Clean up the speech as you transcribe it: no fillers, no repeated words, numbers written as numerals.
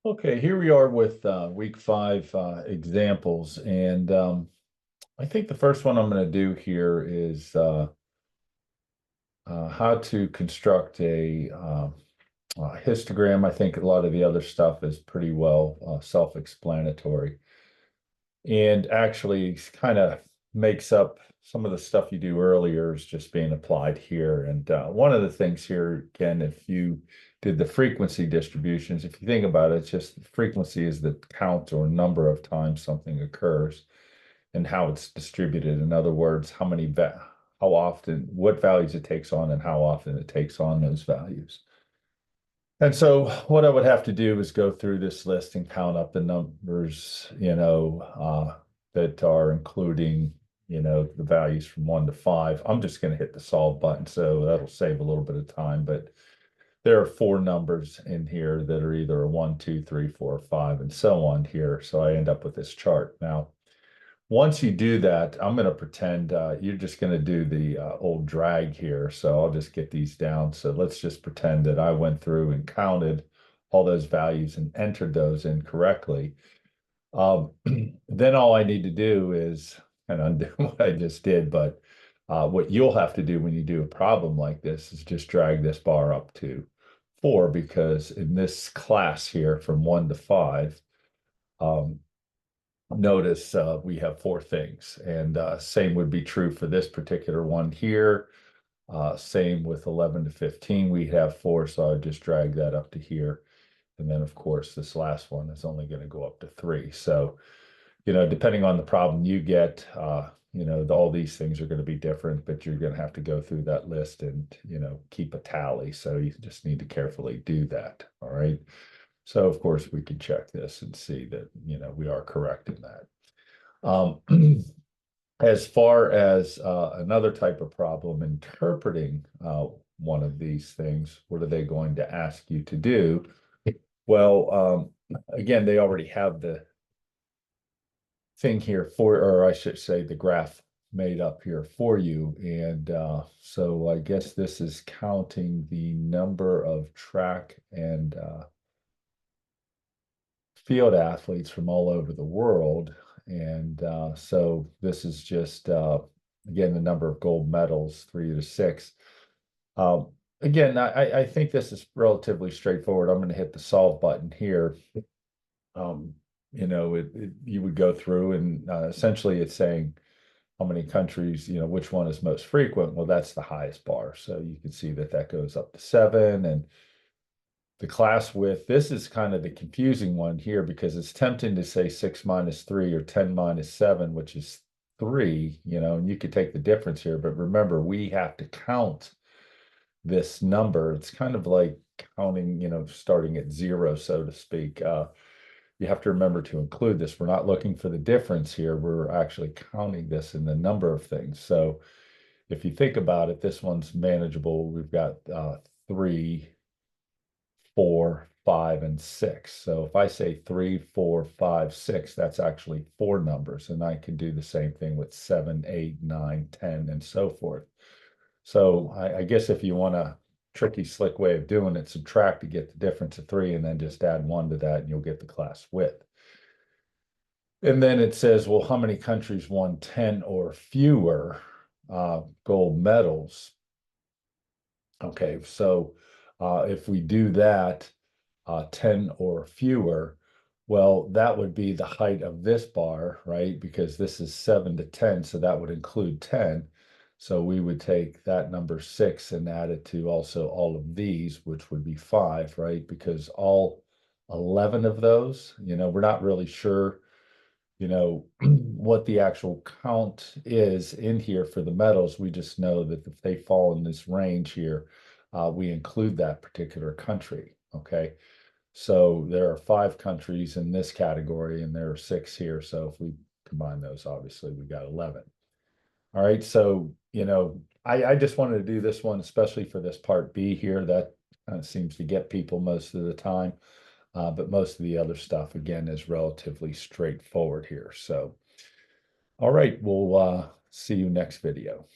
Okay, here we are with week five examples. And I think the first one I'm going to do here is how to construct a histogram. I think a lot of the other stuff is pretty well self-explanatory and actually kind of makes up some of the stuff you do earlier is just being applied here. And one of the things here, again, if you did the frequency distributions, if you think about it, it's just frequency is the count or number of times something occurs and how it's distributed. In other words, how often, what values it takes on and how often it takes on those values. And so what I would have to do is go through this list and count up the numbers, that are including, the values from 1 to 5. I'm just going to hit the solve button, so that'll save a little bit of time. But there are 4 numbers in here that are either a 1, 2, 3, 4, 5, and so on here. So I end up with this chart. Now, once you do that, I'm going to pretend you're just going to do the old drag here. So I'll just get these down. So let's just pretend that I went through and counted all those values and entered those in correctly. Then all I need to do is kind of undo what I just did. But what you'll have to do when you do a problem like this is just drag this bar up to 4, because in this class here from 1 to 5, notice we have 4 things, and same would be true for this particular one here. Same with 11 to 15, we have 4, so I just drag that up to here. And then, of course, this last one is only going to go up to 3. So, depending on the problem you get, all these things are going to be different, but you're going to have to go through that list and, keep a tally. So you just need to carefully do that. All right. So, of course, we can check this and see that, we are correct in that. As far as another type of problem, interpreting one of these things, what are they going to ask you to do? Well, again, they already have the thing here or I should say the graph made up here for you. And so I guess this is counting the number of track and field athletes from all over the world. And so this is just, again, the number of gold medals, 3 to 6. Again, I think this is relatively straightforward. I'm going to hit the solve button here. You would go through and essentially it's saying how many countries, which one is most frequent. Well, that's the highest bar. So you can see that that goes up to 7. And the class width, this is kind of the confusing one here because it's tempting to say 6 minus 3 or 10 minus 7, which is 3, and you could take the difference here. But remember, we have to count this number. It's kind of like counting, starting at 0, so to speak. You have to remember to include this. We're not looking for the difference here. We're actually counting this in the number of things. So if you think about it, this one's manageable. We've got 3, 4, 5, and 6. So if I say 3, 4, 5, 6, that's actually 4 numbers. And I can do the same thing with 7, 8, 9, 10, and so forth. So I guess if you want a tricky, slick way of doing it, subtract to get the difference of 3, and then just add 1 to that, and you'll get the class width. And then it says, well, how many countries won 10 or fewer gold medals? Okay, so if we do that, 10 or fewer, well, that would be the height of this bar, right? Because this is 7 to 10, so that would include 10. So we would take that number 6 and add it to also all of these, which would be 5, right? Because all 11 of those, we're not really sure, what the actual count is in here for the metals. We just know that if they fall in this range here, we include that particular country, okay? So there are 5 countries in this category and there are 6 here. So if we combine those, obviously we got 11. All right, so, I just wanted to do this one, especially for this part B here. That kind of seems to get people most of the time. But most of the other stuff, again, is relatively straightforward here. So, all right, we'll see you next video.